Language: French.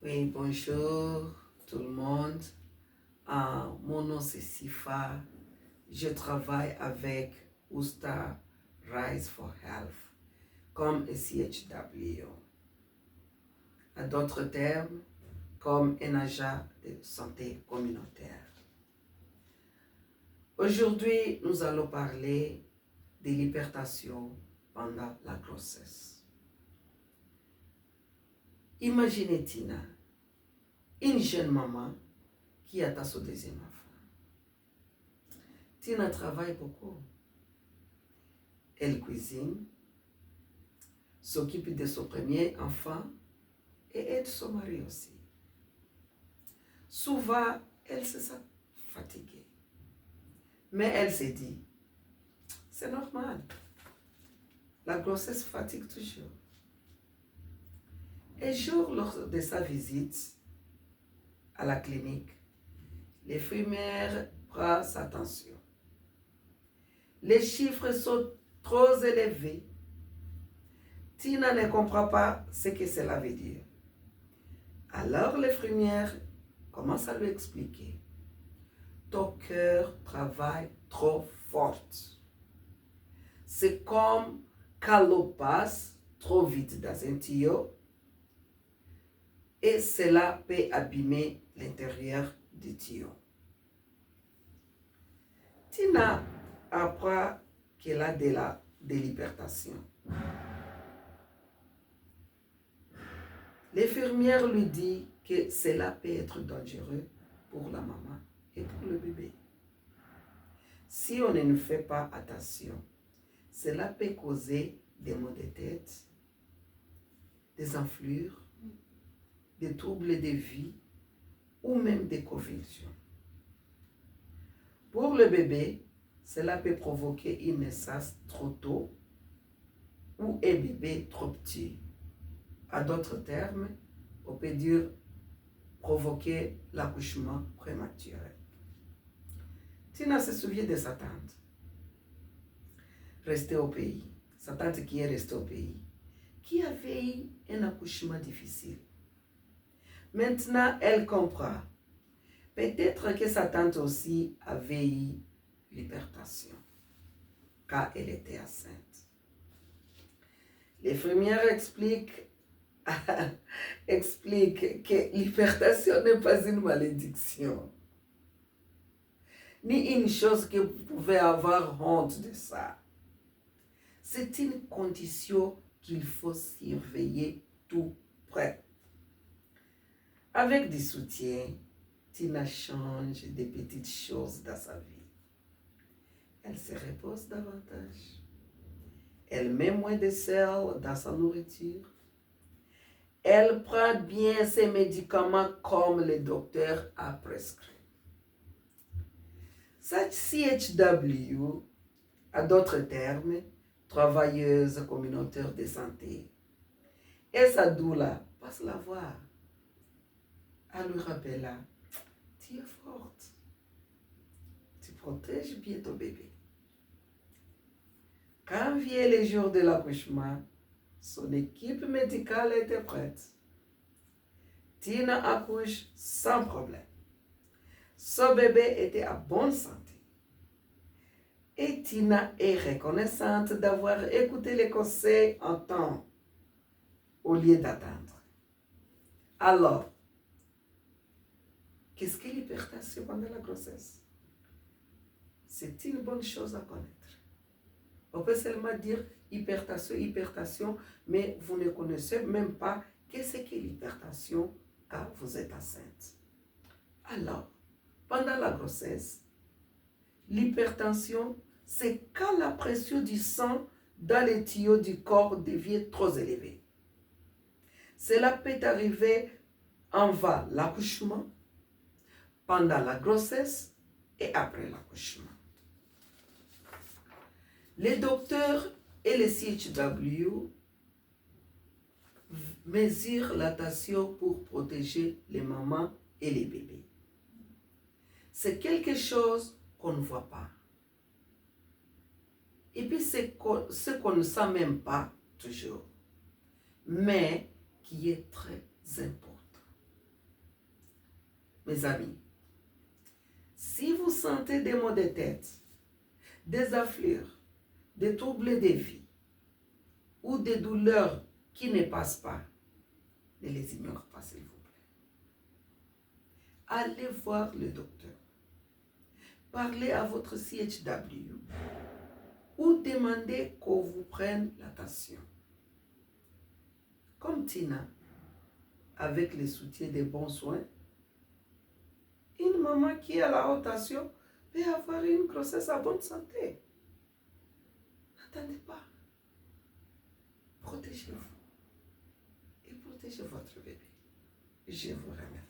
Oui, bonjour tout le monde. Mon nom c'est Sifa. Je travaille avec Usta Rise for Health comme CHW. À d'autres termes, comme un agent de santé communautaire. Aujourd'hui, nous allons parler de l'hypertension pendant la grossesse. Imaginez Tina, une jeune maman qui attend son deuxième enfant. Tina travaille beaucoup. Elle cuisine, s'occupe de son premier enfant et aide son mari aussi. Souvent, elle se sent fatiguée. Mais elle se dit, c'est normal. La grossesse fatigue toujours. Un jour, lors de sa visite à la clinique, l'infirmière prend sa tension. Les chiffres sont trop élevés. Tina ne comprend pas ce que cela veut dire. Alors l'infirmière commence à lui expliquer. Ton cœur travaille trop fort. C'est comme quand l'eau passe trop vite dans un tuyau et cela peut abîmer l'intérieur du tuyau. Tina apprend qu'elle a de l'hypertension. L'infirmière lui dit que cela peut être dangereux pour la maman et pour le bébé. Si on ne fait pas attention, cela peut causer des maux de tête, des enflures, des troubles de vie ou même des convulsions. Pour le bébé, cela peut provoquer une naissance trop tôt ou un bébé trop petit. À d'autres termes, on peut dire provoquer l'accouchement prématuré. Tina se souvient de sa tante, restée au pays, sa tante qui est restée au pays, qui avait eu un accouchement difficile. Maintenant, elle comprend. Peut-être que sa tante aussi avait eu l'hypertension quand elle était enceinte. L'infirmière explique que l'hypertension n'est pas une malédiction, ni une chose que vous pouvez avoir honte de ça. C'est une condition qu'il faut surveiller tout près. Avec du soutien, Tina change des petites choses dans sa vie. Elle se repose davantage. Elle met moins de sel dans sa nourriture. Elle prend bien ses médicaments comme le docteur a prescrit. Cette CHW, à d'autres termes, travailleuse communautaire de santé, et sa doula passe la voir. Elle lui rappela, tu es forte, tu protèges bien ton bébé. Quand vient le jour de l'accouchement, son équipe médicale était prête. Tina accouche sans problème. Son bébé était en bonne santé. Et Tina est reconnaissante d'avoir écouté les conseils en temps au lieu d'attendre. Alors, qu'est-ce que l'hypertension pendant la grossesse? C'est une bonne chose à connaître. On peut seulement dire hypertension, mais vous ne connaissez même pas qu'est-ce que l'hypertension quand vous êtes enceinte. Alors, pendant la grossesse, l'hypertension, c'est quand la pression du sang dans les tuyaux du corps devient trop élevée. Cela peut arriver avant l'accouchement, pendant la grossesse et après l'accouchement. Les docteurs et les CHW mesurent la tension pour protéger les mamans et les bébés. C'est quelque chose qu'on ne voit pas. Et puis c'est ce qu'on ne sent même pas toujours, mais qui est très important. Mes amis, si vous sentez des maux de tête, des afflures, des troubles de vie ou des douleurs qui ne passent pas, ne les ignore pas, s'il vous plaît. Allez voir le docteur. Parlez à votre CHW ou demandez qu'on vous prenne la tension. Comme Tina, avec le soutien des bons soins, une maman qui a la haute tension peut avoir une grossesse en bonne santé. N'attendez pas. Protégez-vous et protégez votre bébé. Je vous remercie.